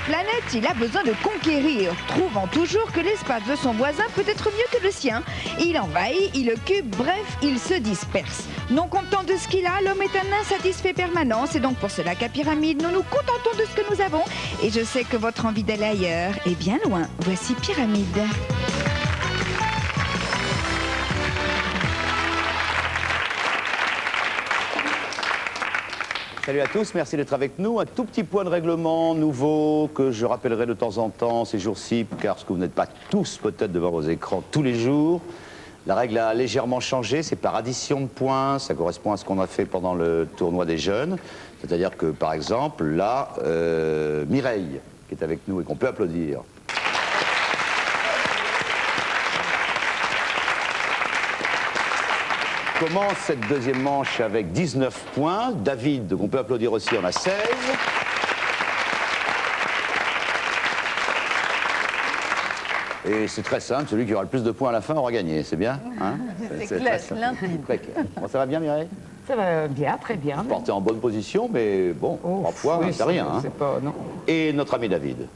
planète, il a besoin de conquérir, trouvant toujours que l'espace de son voisin peut être mieux que le sien. Il envahit, il occupe, bref, il se disperse. Non content de ce qu'il a, l'homme est un insatisfait permanent. C'est donc pour cela qu'à Pyramide, nous nous contentons de ce que nous avons. Et je sais que votre envie d'aller ailleurs est bien loin. Voici Pyramide. Salut à tous, merci d'être avec nous. Un tout petit point de règlement nouveau que je rappellerai de temps en temps ces jours-ci, car ce que vous n'êtes pas tous peut-être devant vos écrans tous les jours. La règle a légèrement changé, c'est par addition de points, ça correspond à ce qu'on a fait pendant le tournoi des jeunes. C'est-à-dire que, par exemple, là, Mireille, qui est avec nous et qu'on peut applaudir, commence cette deuxième manche avec 19 points. David, qu'on peut applaudir aussi, en a 16. Et c'est très simple, celui qui aura le plus de points à la fin aura gagné, c'est bien, hein? C'est clair, limpide. Très clair. Bon, ça va bien, Mireille? Ça va bien, très bien. Vous portez en bonne position, mais bon, 3 points, oui, c'est rien. Hein? C'est pas, non. Et notre ami David,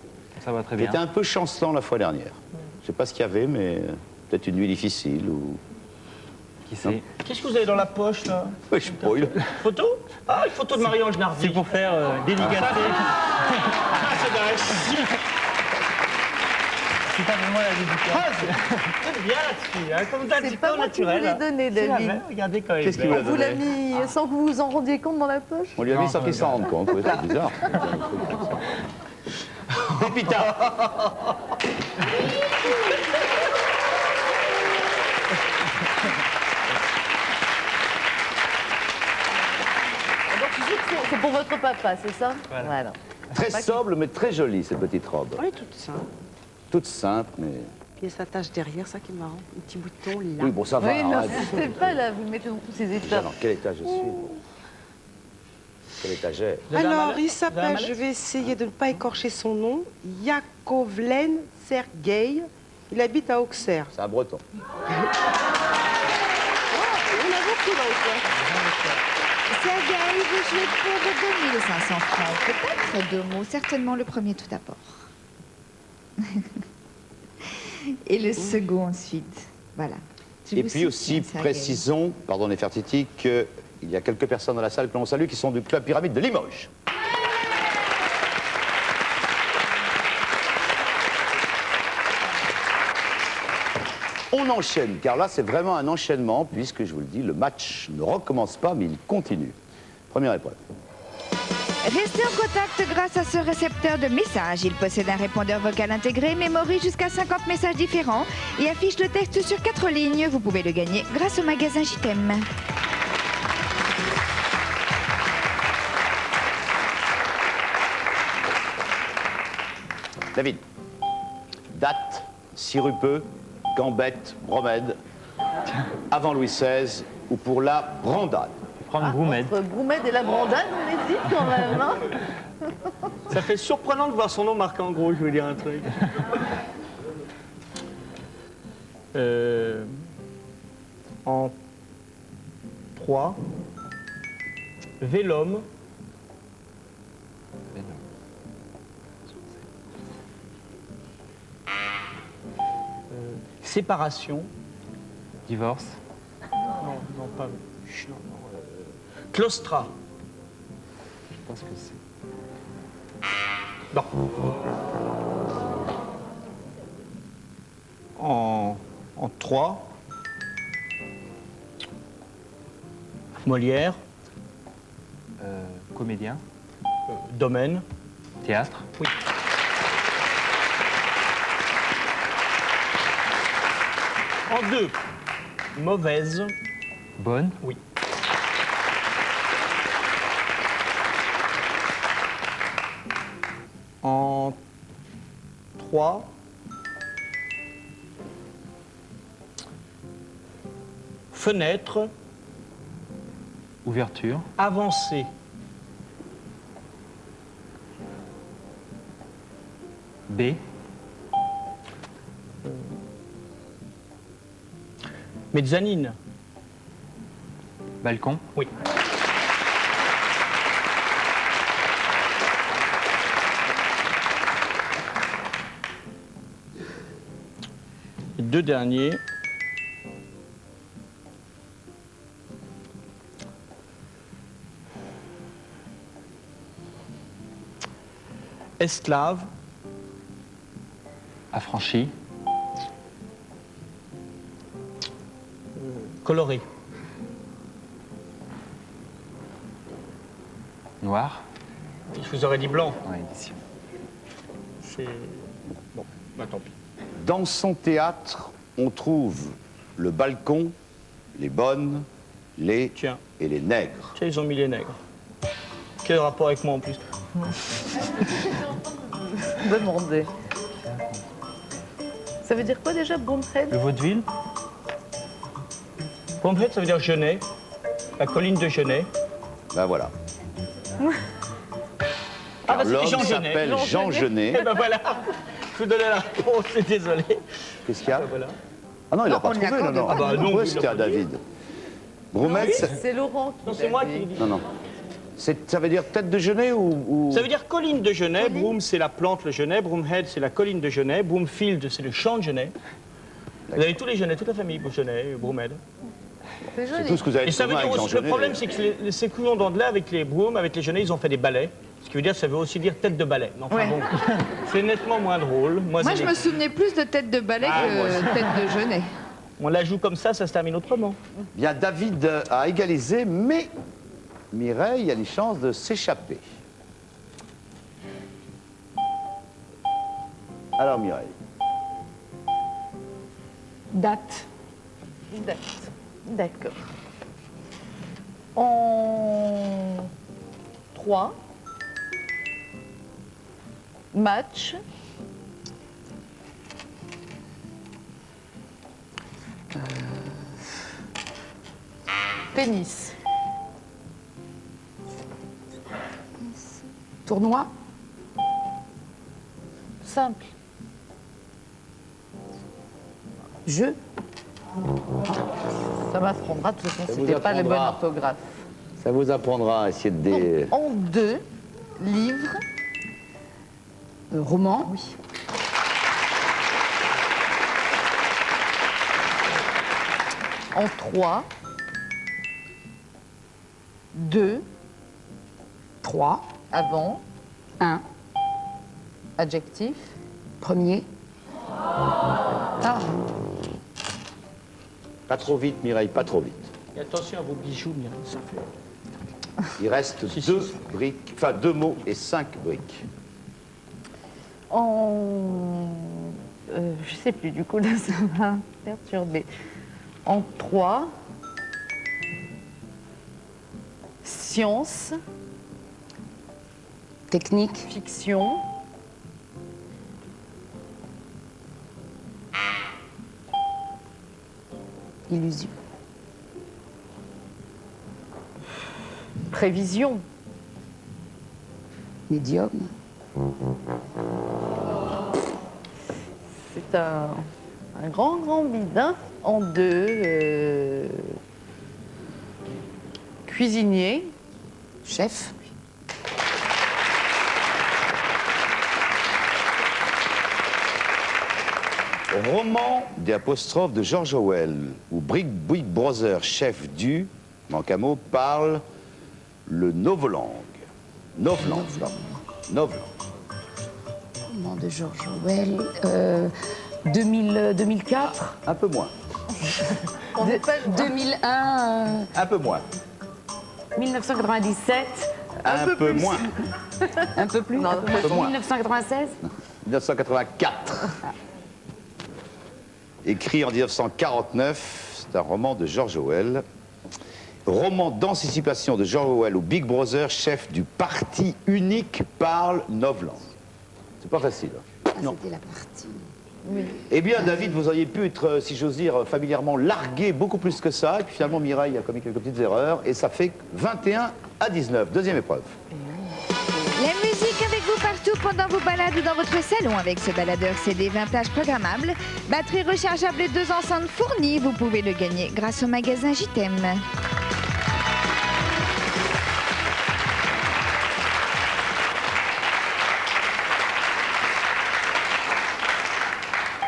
Ça va très qui bien. était un peu chancelant la fois dernière. Je ne sais pas ce qu'il y avait, mais peut-être une nuit difficile ou... Qui sait? Qu'est-ce que vous avez dans la poche, là? Oui, je spoil. Photo? Ah, une photo de Marie-Ange Nardi. C'est pour faire dédicacer. Ah, c'est dingue. C'est pas vraiment la Ah, dédicace. c'est bien, la fille, hein, comme ça, C'est c'est pas pas moi qui vous naturel. l'ai hein. donné, C'est la David. même, regardez quand même. Qu'est-ce qu'il vous a On vous l'a donné? mis sans que vous vous en rendiez compte dans la poche. On lui a mis sans qu'il s'en rende compte, oui, c'est bizarre. Pépita. Donc ici, c'est pour votre papa, c'est ça? Voilà. Très sobre, mais très jolie, cette petite robe. Oui, toute simple. Toute simple, mais... Puis ça tache derrière, ça qui est marrant. Un petit bouton là. Oui, bon, ça va. Oui, non, arrête. c'est pas là, vous le mettez dans tous ces états. Alors, quel étage je suis? Quel étagère? Vous avez un Alors, malaise? il Vous avez un s'appelle, malaise? je vais essayer de ne pas écorcher son nom, Yakovlen Sergei. Il habite à Auxerre. C'est un breton. On a beaucoup dans Auxerre. Sergueï, vous jouez pour 2500 francs. Peut-être 2 mots, certainement le premier tout d'abord. Et le second ensuite. Voilà. Je Et vous puis soutiens, aussi, Sergueï. précisons, pardon Nefertiti, qu'il y a quelques personnes dans la salle que l'on salue qui sont du Club Pyramide de Limoges. On enchaîne, car là, c'est vraiment un enchaînement, puisque, je vous le dis, le match ne recommence pas, mais il continue. Première épreuve. Restez en contact grâce à ce récepteur de messages. Il possède un répondeur vocal intégré, mémorise jusqu'à 50 messages différents et affiche le texte sur 4 lignes. Vous pouvez le gagner grâce au magasin JTM. David, date, sirupeux, gambette, bromède, avant Louis XVI ou pour la brandade. Prendre Broumède. Entre Broumède et la Brandade, on hésite quand même, hein? Ça fait surprenant de voir son nom marqué en gros, je veux dire un truc. En 3, Vélum. Séparation. Divorce. Non, non, pas. Non, non, Claustra. Je pense que c'est. Non. En 3, Molière, Comédien. Domaine. Théâtre. Oui. En 2, mauvaise. Bonne. Oui. En 3, fenêtre, Ouverture. avancée. B. Mezzanine. Balcon. Oui. Les deux derniers. Esclave, Affranchi. coloré. Noir. Je vous aurais dit blanc. Ouais, édition. C'est... Bon, bah tant pis. Dans son théâtre, on trouve le balcon, les bonnes, les Tiens. et les nègres. Tiens, ils ont mis les nègres. Quel rapport avec moi en plus? Demandez. Ça veut dire quoi déjà, Bromhead? Le vaudeville. Bromhead, ça veut dire Genêt. La colline de Genêt. Ben voilà. Ah bah c'était L'homme Jean Genet. s'appelle Jean Genet. Eh ben voilà. Je vous donnais la réponse, je suis désolé. Qu'est-ce qu'il y a Voilà. Ah non, il n'a pas on trouvé, l'accorde non, non. pas. Ah bah non, Ouais, il c'était l'a à pas dit. David. Broumette, C'est Laurent qui Non, l'a c'est moi dit. qui l'ai dit. non, non. Ça veut dire tête de Genet ou... Ça veut dire colline de Genêt. Broom, c'est la plante, le Genêt. Broomhead, c'est la colline de Genêt. Broomfield, c'est le champ de Genêt. Vous avez tous les Genêts, toute la famille, Genêt, Broomhead. C'est C'est joli. tout ce que vous avez Et ça veut trouvé dire avec Jean aussi, le Genet. problème, c'est que ces couillons d'Andelay, avec les Broom, avec les Genêts, ils ont fait des balais. Ce qui veut dire, ça veut aussi dire tête de balai. Mais enfin Ouais. bon, c'est nettement moins drôle. Moi, je me souvenais plus de tête de balai que tête de Genet. On la joue comme ça se termine autrement. Bien, David a égalisé, mais Mireille a les chances de s'échapper. Alors, Mireille. Date. Date. D'accord. En 3. Match. Tennis. Tournoi. Simple. Jeu. Ça m'apprendra, de toute façon, vous c'était pas la bonne apprendra. orthographe. Ça vous apprendra à essayer de... En 2. Livre. Roman. Oui. En 3. 2. 3. Avant. 1. Adjectif. Premier. Ah. Pas trop vite, Mireille, pas trop vite. Et attention à vos bijoux, Mireille, ça fait. Il reste Si, deux si. briques, enfin 2 mots et 5 briques. En. Je sais plus, du coup, là, ça m'a perturbé. En 3. Science. Technique. Fiction. Illusion. Prévision. Médium. C'est un grand vide. Hein. En 2. Cuisinier. Chef. Roman des apostrophes de George Orwell, où Big Brother, chef du, manque un mot, parle le novlangue. Novlangue. Novlangue. Roman de George Orwell. 2004. Un peu moins. 2001. Un peu moins. 1997. Un peu moins. Un peu plus. Non, un peu un peu moins. 1996. 1984. Écrit en 1949, c'est un roman de George Orwell. Roman d'anticipation de George Orwell où Big Brother, chef du parti unique, parle novlangue. C'est pas facile. Ah, c'était la partie. Eh bien, David, vous auriez pu être, si j'ose dire, familièrement largué beaucoup plus que ça. Et puis finalement, Mireille a commis quelques petites erreurs. Et ça fait 21-19. Deuxième épreuve. La musique avec vous partout pendant vos balades ou dans votre salon avec ce baladeur CD vintage programmable. Batterie rechargeable et 2 enceintes fournies. Vous pouvez le gagner grâce au magasin JTM.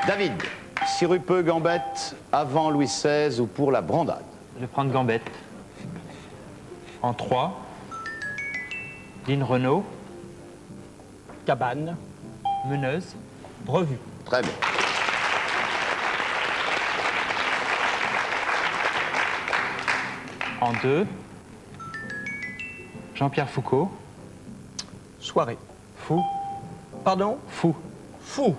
David, Sirupeux, Gambette, avant Louis XVI ou pour la brandade? Je vais prendre Gambette. En 3. Lynn Renault, Cabane, Meneuse, Revue. Très bien. en 2. Jean-Pierre Foucault, Soirée. Fou, Pardon? Fou. Fou.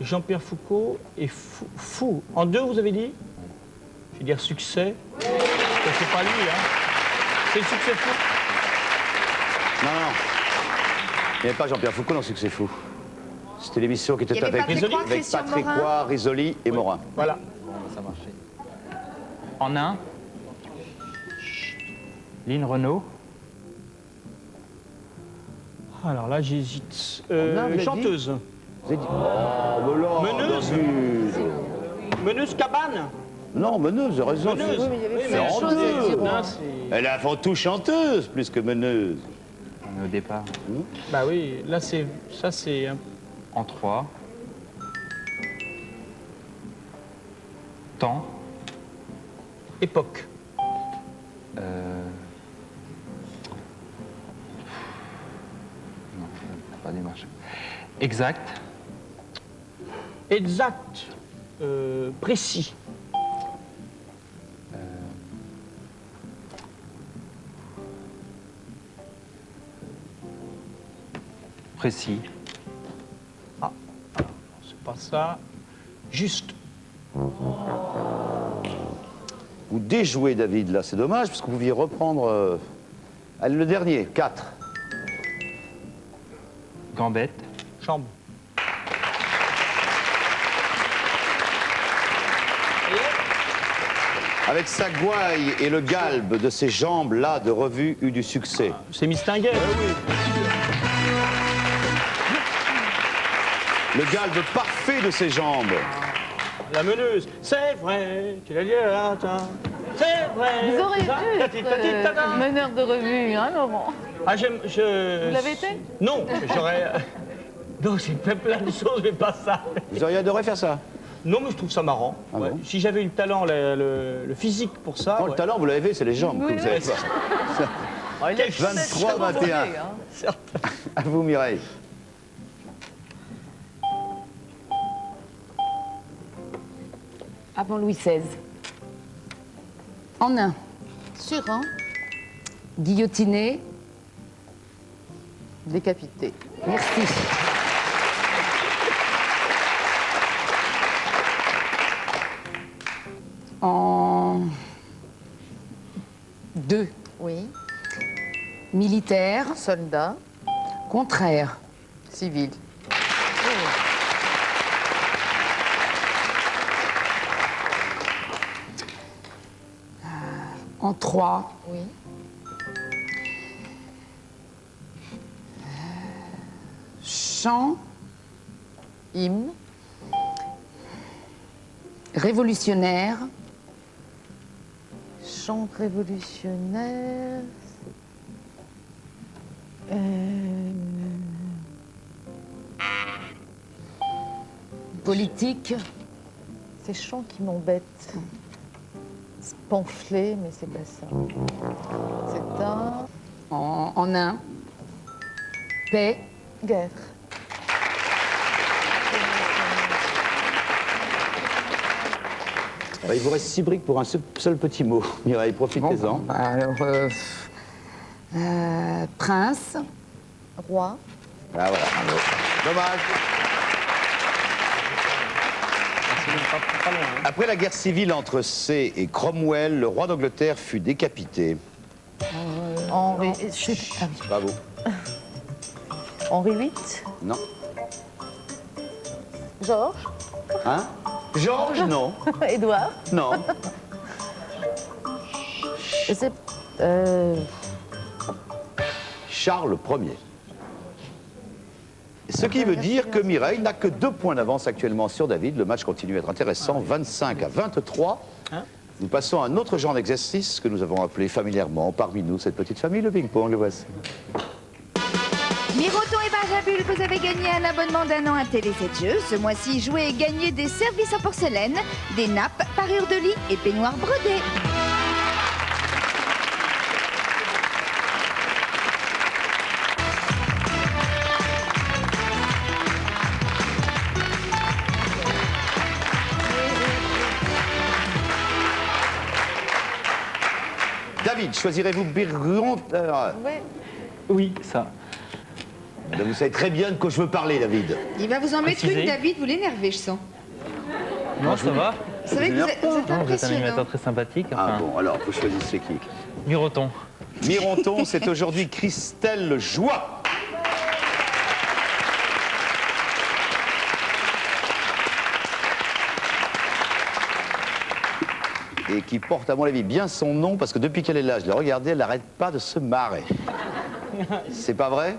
Jean-Pierre Foucault et Fou. Fou. En 2, vous avez dit? Je vais dire succès. C'est pas lui, hein. C'est le succès fou. Non, non. Il n'y avait pas Jean-Pierre Foucault dans Succès Fou. C'était l'émission qui Il y était avait avec Patrick Roy, avec Christian Patrick Morin. Roy, Risoli et Morin. Voilà. Ça marchait. En 1. Lynn Renault, Alors là, j'hésite. Non, vous Chanteuse. Vous avez dit... Oh, mais là, Meneuse. David. Meneuse Cabane. Non, Meneuse, raison. Meneuse. Oui, mais il y avait Oui, plein mais de en choses deux. à dire. Non, c'est- Elle est avant tout chanteuse, plus que meneuse. on est au départ. Bah oui, là, c'est. Ça, c'est. En 3. Temps, Époque. non, ça n'a pas démarché. Exact, Exact. Précis. précis, C'est pas ça. Juste. Vous déjouez, David, là. C'est dommage, parce que vous pouviez reprendre... Allez, le dernier, 4. Gambette, Chambre. Avec sa gouaille et le galbe de ses jambes-là de revue eut du succès. C'est Miss Tinguet. Le galbe parfait de ses jambes. La meneuse. C'est vrai. Tu l'as dit, attends. C'est vrai. Vous auriez C'est ça dû Tati, tati, tata. être meneur de revue, hein, Laurent? Ah, j'aime. Vous l'avez été? Non, j'aurais. Non, j'ai fait plein de choses, mais pas ça. Vous auriez adoré faire ça? Non, mais je trouve ça marrant. Ah Ouais. bon Si j'avais eu le talent, le physique pour ça. Non, le ouais. talent, vous l'avez fait, c'est les jambes que vous avez pas. Oh, il a 23-21. hein. À vous, Mireille. Avant Louis XVI. En un, Sûr, hein? guillotiné, Décapité. merci. En deux, Oui. militaire, Soldat. contraire. Civil. En trois, Oui. chant, Hymne. révolutionnaire, Chant révolutionnaire. politique, C'est chant qui m'embête. C'est pamphlet, mais c'est pas ça. C'est un. en un, paix, Guerre. Il vous reste 6 briques pour un seul petit mot. Mireille, profitez-en. Bah alors, prince, Roi. Ah, voilà. Dommage. Après la guerre civile entre C et Cromwell, le roi d'Angleterre fut décapité. Henri. Bravo. Henri VIII. Non. Georges. Hein? Georges, non. Édouard. Non. C'est. Charles Ier. Ce qui veut dire que Mireille n'a que 2 points d'avance actuellement sur David. Le match continue à être intéressant, 25-23. Nous passons à un autre genre d'exercice que nous avons appelé familièrement parmi nous cette petite famille, le ping-pong, le voici. Miroton et Barjabul, vous avez gagné un abonnement d'1 an à Télé 7 Jeux. Ce mois-ci, jouez et gagnez des services en porcelaine, des nappes, parures de lit et peignoirs brodés. David, choisirez-vous Biron... Ouais. Oui, ça. Vous savez très bien de quoi je veux parler, David. Il va vous en mettre Précisez. une, David, vous l'énervez, je sens. Non, ça va. C'est vrai que vous êtes Non, vous êtes un impressionnant. animateur très sympathique. Ah Enfin, bon, alors, vous choisissez qui? Miroton. Mironton, c'est aujourd'hui Christelle Joie. Et qui porte, à mon avis, bien son nom, parce que depuis qu'elle est là, je l'ai regardée, elle n'arrête pas de se marrer. C'est pas vrai?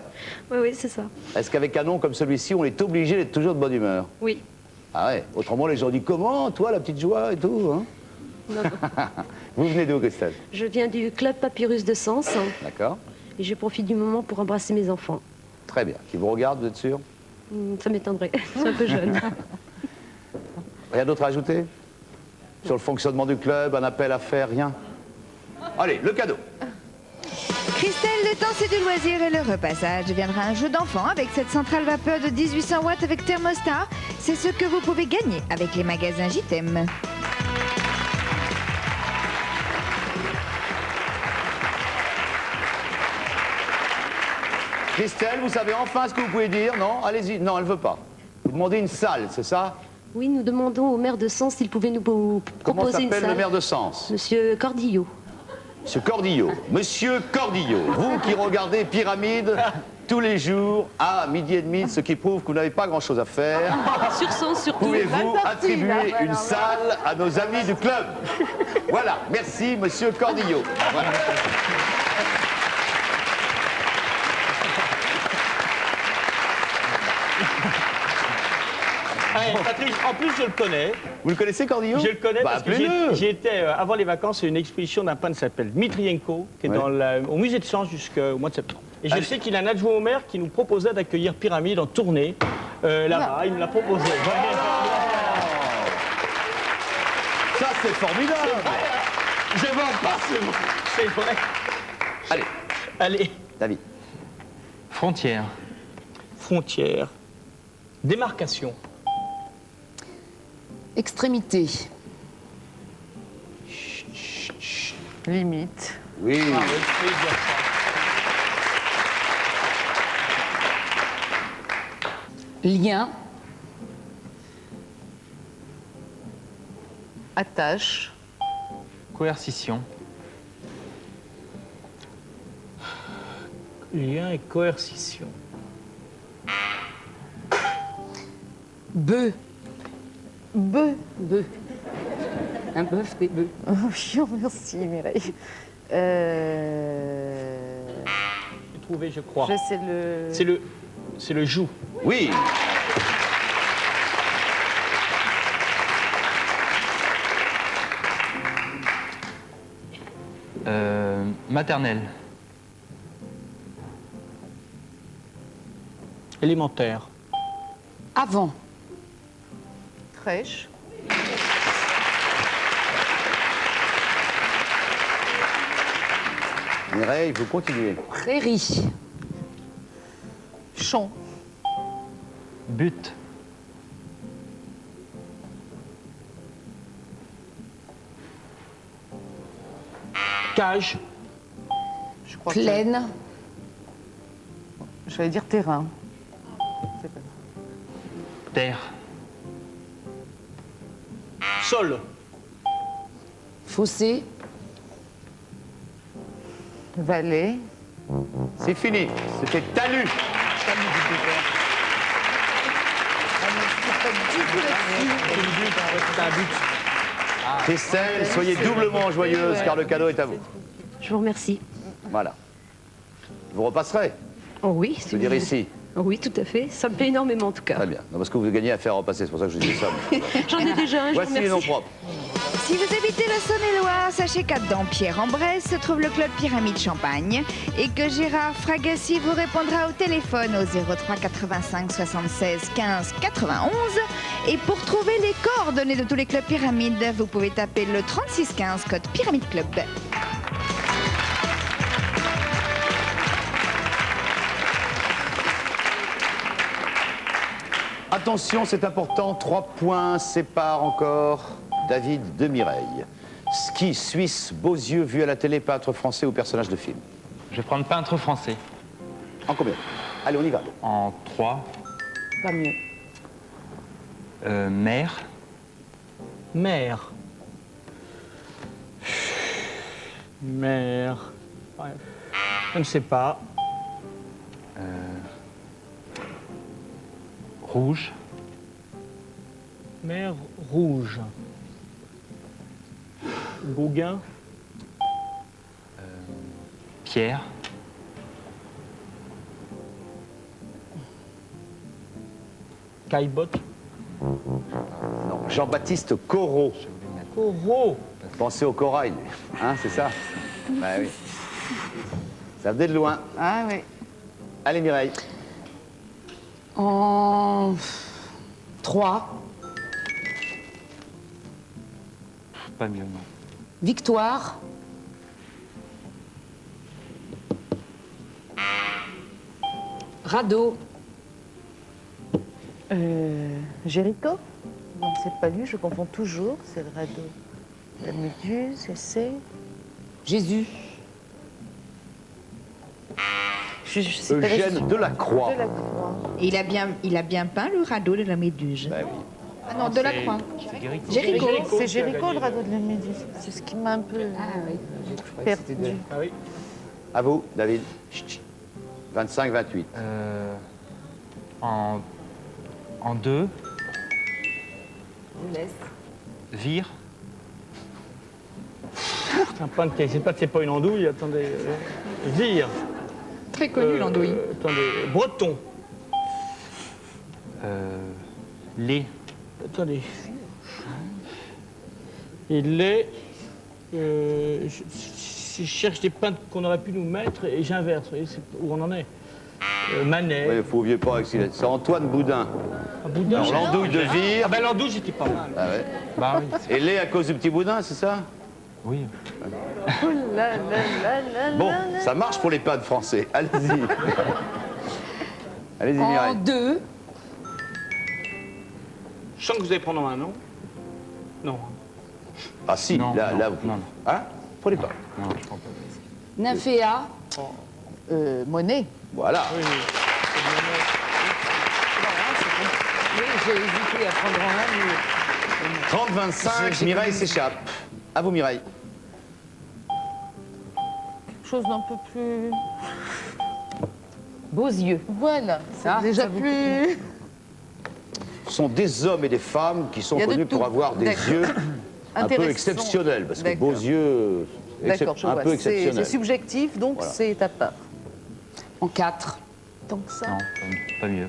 Oui, oui, c'est ça. Est-ce qu'avec un nom comme celui-ci, on est obligé d'être toujours de bonne humeur? Oui. Ah ouais, autrement les gens disent comment, toi, la petite Joie et tout, hein? Non, non. Vous venez d'où, Christelle? Je viens du club Papyrus de Sens D'accord, et je profite du moment pour embrasser mes enfants. très bien. Qui vous regarde, vous êtes sûr? Ça m'étonnerait, c'est un peu jeune. Rien d'autre à ajouter? Sur le fonctionnement du club, un appel à faire, rien? Allez, le cadeau. Christelle, le temps c'est du loisir et le repassage deviendra un jeu d'enfant avec cette centrale vapeur de 1800 watts avec thermostat. C'est ce que vous pouvez gagner avec les magasins JTM. Christelle, vous savez enfin ce que vous pouvez dire? Non? Allez-y. Non, elle veut pas. Vous demandez une salle, c'est ça? Oui, nous demandons au maire de Sens s'il pouvait nous Comment proposer une s'appelle le salle. maire de Sens? Monsieur Cordillo. Monsieur Cordillo. Monsieur Cordillo, vous qui regardez Pyramide tous les jours à midi et demi, ce qui prouve que vous n'avez pas grand-chose à faire, Sur Sens surtout. pouvez-vous attribuer une salle à nos amis du club? Voilà, merci Monsieur Cordillo. Voilà. Allez, Patrice, en plus, je le connais. Vous le connaissez, Cordillo? Je le connais Bah, parce que appelez-le. j'ai été, avant les vacances, à une exposition d'un peintre qui s'appelle Dmitrienko, qui est Ouais. au musée de Sens jusqu'au mois de septembre. Et je Allez. sais qu'il a un adjoint au maire qui nous proposait d'accueillir Pyramide en tournée là-bas. Il me l'a proposé. Ça, c'est formidable. Je vends pas, c'est vrai. Allez, Allez, David. Frontière. frontière, démarcation, Extrémité. Limite. Oui. Lien. Attache. Coercition. lien et coercition. Bœuf. Bœuf. Bœuf. Un bœuf, des bœufs. Oh, merci Mireille. J'ai trouvé, je crois. Je sais le... C'est le joug. Oui. Maternelle. Élémentaire. Avant. Crèche. Mireille, vous continuez. Prairie. Champ. But. Cage. Je crois que... Plaine. J'allais dire terrain. C'est pas... Terre. Sol. Fossé. Vallée. C'est fini. C'était Talus. C'est un but. Christelle, soyez doublement joyeuse car le cadeau est à vous. Je vous remercie. Voilà. Vous repasserez, Oh oui, je veux dire ici. Oh oui, tout à fait. Ça me plaît énormément en tout cas. Très bien. Non, parce que vous gagnez à faire repasser, c'est pour ça que je dis ça. J'en ai déjà un, je vous Voici les noms remercie. propres. Si vous habitez la Saône-et-Loire, sachez qu'à Dampierre-en-Bresse se trouve le club Pyramide Champagne et que Gérard Fragassi vous répondra au téléphone au 03 85 76 15 91. Et pour trouver les coordonnées de tous les clubs Pyramide, vous pouvez taper le 36 15 code Pyramide Club. Attention, c'est important, 3 points séparent encore David de Mireille. Ski suisse, beaux yeux vus à la télé, peintre français ou personnage de film. Je vais prendre peintre français. En combien? Allez, on y va. En 3. Pas mieux. Mère. Mère. Mère. Ouais. Je ne sais pas. Rouge. Mère rouge. Gauguin. Pierre. Caillebotte. Non, Jean-Baptiste Corot. Corot. Pensez au corail, hein, c'est ça? Bah oui. Ça venait de loin. Ah oui. Allez, Mireille. En 3. Pas mieux, non. Victoire. Radeau. Jéricho. Non, c'est pas lui, je confonds toujours. C'est le radeau. La méduse, c'est... Jésus. Je sais pas Eugène Delacroix. de la croix. Il a bien peint le radeau de la Méduse. Bah oui. Ah non, de la croix. C'est Guérico. Jéricho. C'est Jéricho, le radeau de la méduse. C'est ce qui m'a un peu Ah oui. perdu. Ah oui. À vous, David. 25-28. En 2. Je vous laisse. Vire. Un pain de cake. C'est pas une andouille, attendez. Vire. Très connu, l'andouille. Attendez. Breton. Lait. Attendez. Il est. Je cherche des peintres qu'on aurait pu nous mettre et j'inverse. Vous voyez, c'est où on en est. Manet. Il faut oublier pas avec c'est Antoine Boudin. Un boudin. Alors, l'andouille de Vire. Ah ben l'andouille, j'étais pas mal. Ah ouais. Bah oui. Et lait à cause du petit Boudin, c'est ça? Oui. Oh là là là là Bon, là là. ça marche pour les peintres français. Allez-y. Allez-y, En Mireille. 2. Je sens que vous allez prendre un nom. Non. Ah si, Non, là, non, là, vous... non, non. Hein? Prenez pas. Non, je prends pas. Nymphéa. Monet. Voilà. Oui, Oui, j'ai hésité à prendre un, mais 30-25, Mireille s'échappe. À vous, Mireille. Quelque chose d'un peu plus... beaux yeux. Voilà, c'est Ah, déjà ça vous plus... Ce sont des hommes et des femmes qui sont Il y a de connus pour tout. avoir des D'accord. yeux un peu Intéressant. exceptionnels. Parce que D'accord. beaux yeux, D'accord, je un vois. peu C'est exceptionnels. subjectif, donc Voilà. c'est à part. En 4. Tant que ça. Non, pas mieux.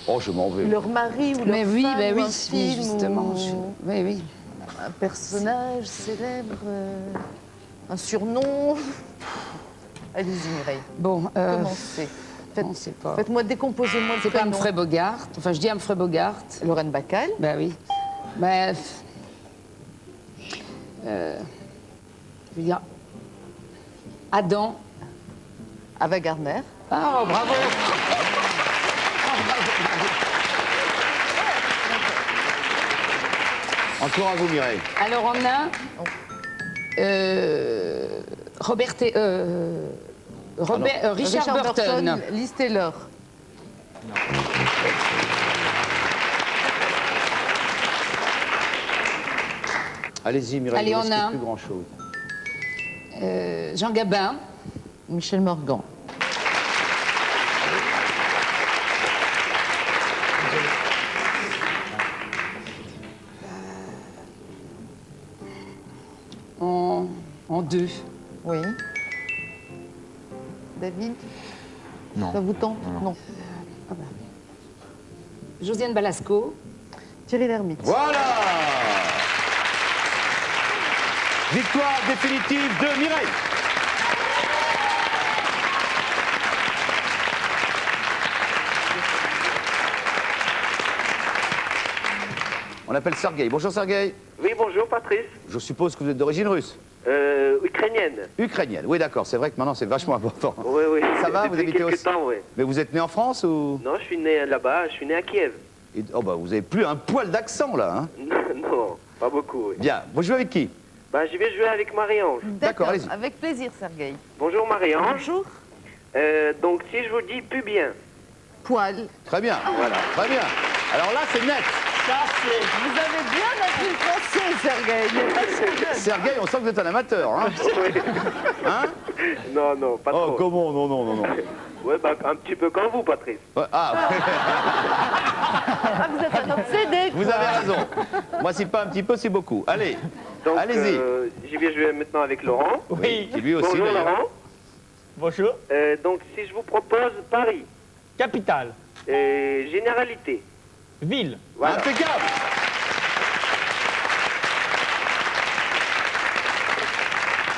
Oh, je m'en vais. Leur mari ou leur Mais oui, femme ben ou oui, un mais film justement. ou Oui, oui. un personnage célèbre, un surnom. Allez-y Mireille, Bon, commencez. on sait pas. Faites-moi décomposez-moi le C'est pas prénom. Humphrey Bogart. Enfin, je dis Humphrey Bogart. Lorraine Bacall. Ben oui. Ben, je veux dire, Adam. Ava Gardner. Ah, bravo. Encore à vous, Mireille. Alors on a Richard Burton. Liz Taylor. Allez-y, Mireille. Allez, il on reste a- plus grand-chose. Jean Gabin. Michel Morgan. En 2. Oui. David, Non. ça vous tente? Non. Josiane Balasco. Thierry Lhermitte. Voilà. Victoire définitive de Mireille. On appelle Sergueï. Bonjour Sergueï. Oui, bonjour Patrice. Je suppose que vous êtes d'origine russe. Ukrainienne. Ukrainienne. Oui, d'accord. C'est vrai que maintenant c'est vachement important. Oui, oui. Ça va, vous Depuis habitez quelques aussi temps, oui. Mais vous êtes né en France ou Non, je suis né là-bas, je suis né à Kiev. Oh bah vous avez plus un poil d'accent là. Hein. Non, pas beaucoup, oui. Bien. Vous jouez avec qui? Bah, je vais jouer avec Marie-Ange. D'accord, allez-y. Avec plaisir, Sergueï. Bonjour Marie-Ange. Bonjour. Donc, si je vous dis pubien, Poil. Très bien. Voilà. Très bien. Alors là c'est net. Ça, c'est... Vous avez bien appris le français, Sergueï. Sergueï, on sent que vous êtes un amateur. Hein, hein? non, non, pas Oh trop. comment? Non, non, non, non. Ouais, bah, un petit peu comme vous, Patrice. Ouais, ah, Ah, vous êtes un obsédé. vous avez raison. Moi, c'est pas un petit peu, c'est beaucoup. Allez, Donc, allez-y. je vais jouer maintenant avec Laurent. Oui. Et lui aussi, Bonjour d'ailleurs. Laurent. Bonjour. Donc, si je vous propose Paris, Capitale. généralité. Ville. Voilà. Impeccable.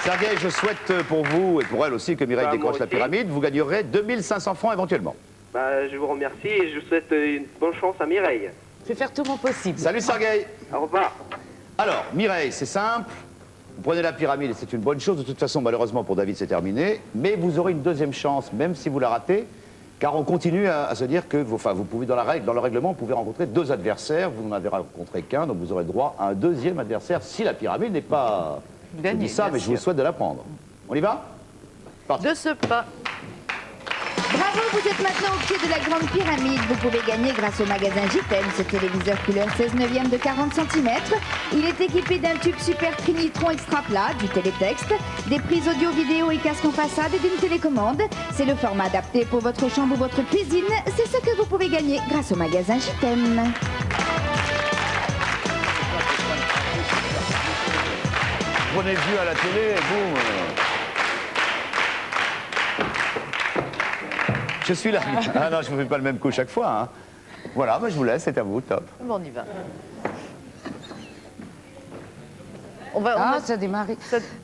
Sergueï, je souhaite pour vous et pour elle aussi que Mireille Bah, moi décroche la aussi. pyramide. Vous gagnerez 2500 francs éventuellement. Bah, je vous remercie et je vous souhaite une bonne chance à Mireille. Je vais faire tout mon possible. Salut Sergueï. Au revoir. Alors, Mireille, c'est simple. Vous prenez la pyramide et c'est une bonne chose. De toute façon, malheureusement pour David, c'est terminé. Mais vous aurez une deuxième chance, même si vous la ratez. Car on continue à se dire que vous pouvez, dans le règlement, vous pouvez rencontrer deux adversaires. Vous n'en avez rencontré qu'un, donc vous aurez droit à un deuxième adversaire si la pyramide n'est pas... Je Gagné, dis ça, bien mais je vous sûr. souhaite de la prendre. On y va? Parti. De ce pas. Bravo, vous êtes maintenant au pied de la Grande Pyramide. Vous pouvez gagner grâce au magasin JTM ce téléviseur couleur 16/9 de 40 cm. Il est équipé d'un tube Super Trinitron extra plat, du télétexte, des prises audio, vidéo et casque en façade et d'une télécommande. C'est le format adapté pour votre chambre ou votre cuisine. C'est ce que vous pouvez gagner grâce au magasin JTM. Prenez vu à la télé, boum. Je suis là. Ah non, je ne vous fais pas le même coup chaque fois. Hein. Voilà, bah, je vous laisse, c'est à vous, top. Bon, on y va. On va, Ah, ça a démarré.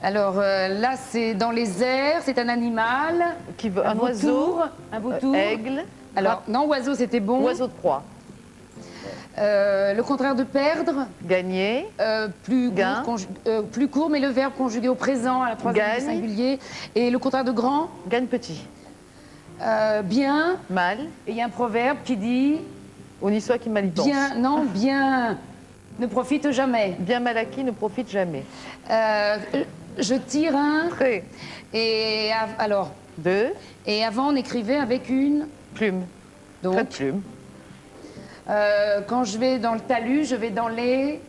Alors là, c'est dans les airs, c'est un animal. qui veut un oiseau, vautour, un vautour. aigle, Alors, non, oiseau, c'était bon. oiseau de proie. Le contraire de perdre, Gagner, plus, Gain. court, plus court, mais le verbe conjugué au présent, à la troisième du Gagne. singulier. Et le contraire de grand, gagne petit. bien. Mal, Et il y a un proverbe qui dit on y soit qui mal y pense. bien, non, bien ne profite jamais. Bien mal acquis ne profite jamais. Je tire un. Trait. Et alors, Deux, et avant, on écrivait avec une. plume. Donc, Trait de plume. quand je vais dans le talus, je vais dans les.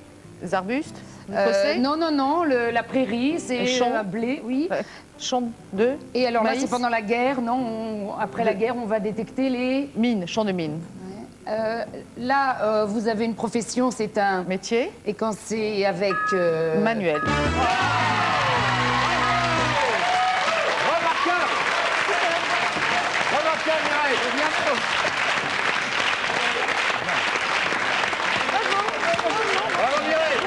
Les arbustes, le fossé, non, non, non, la prairie, c'est Le champ. un blé, oui. champ de Et alors là, maïs. c'est pendant la guerre, non, après la guerre, on va détecter les. mine, champ de mine. Là, vous avez une profession, c'est un. Métier, Et quand c'est avec. manuel. Remarquable. Remarquable, Mireille. Bravo, Mireille.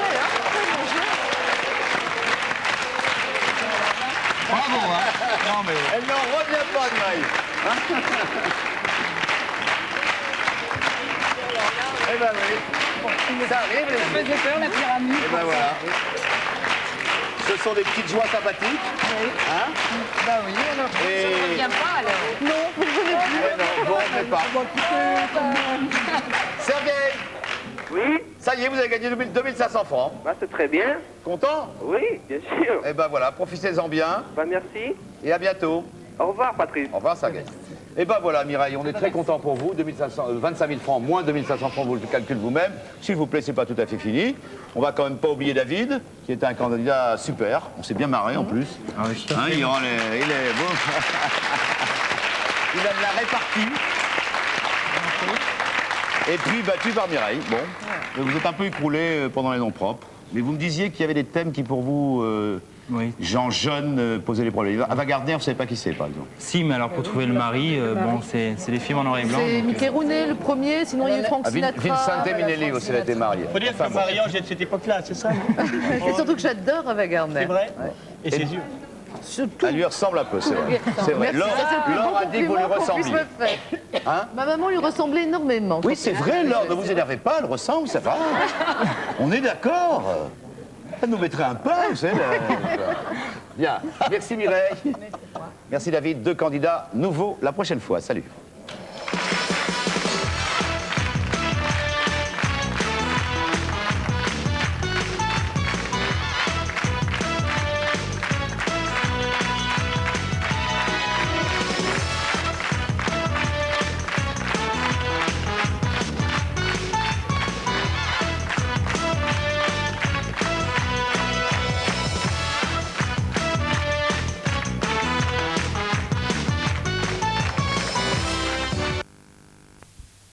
Bravo, hein. Non, mais... Elle n'en revient pas, Mireille. Hein? Eh ben oui. Ça arrive, les Ça faisait peur, la pyramide. Et ben voilà. Ce sont des petites joies sympathiques. Hein? Bah oui, alors. Et- Ça ne revient pas, alors. Eh non, bon, on ne fait pas. Sergueï, Oui, ça y est, vous avez gagné 2500 francs. bah, c'est très bien. Content? Oui, bien sûr. Eh ben voilà, profitez-en bien Bah, merci. et à bientôt. Au revoir, Patrice. Au revoir, Sergueï. Et ben voilà, Mireille, on est très content pour vous. 25 000 francs, moins 2500 francs, vous le calculez vous-même. S'il vous plaît, c'est pas tout à fait fini. On va quand même pas oublier David, qui est un candidat super. On s'est bien marré en plus. Ah oui, je te Hein, fais. il est beau. Il a de la répartie. Et puis battu par Mireille. Bon, vous êtes un peu écroulé pendant les noms propres. Mais vous me disiez qu'il y avait des thèmes qui pour vous Oui. gens jeunes posaient les problèmes. Ava Gardner, vous savez pas qui c'est, par exemple? Si, mais alors pour trouver le mari, bon, c'est des films en noir et blanc. C'est donc, Mickey Rooney, le premier, sinon il y a eu Frank Ah, Sinatra. Vincente Minnelli aussi, elle a été mariée. Faut dire Enfin, que bon. Marie-Ange est de cette époque-là, c'est ça? Et surtout que j'adore Ava Gardner. C'est vrai? Et ses yeux? Surtout. Elle lui ressemble un peu, c'est vrai. C'est vrai. Merci, ça, c'est le plus Laure beau a dit que vous lui compliment qu'on puisse ressembliez. me faire. Hein? Ma maman lui ressemblait énormément. Oui, c'est vrai, Laure, ne vous énervez pas, elle ressemble, ça va. On est d'accord. Elle nous mettrait un pain, vous savez. Bien. Merci Mireille. Merci David. 2 candidats nouveaux la prochaine fois. Salut.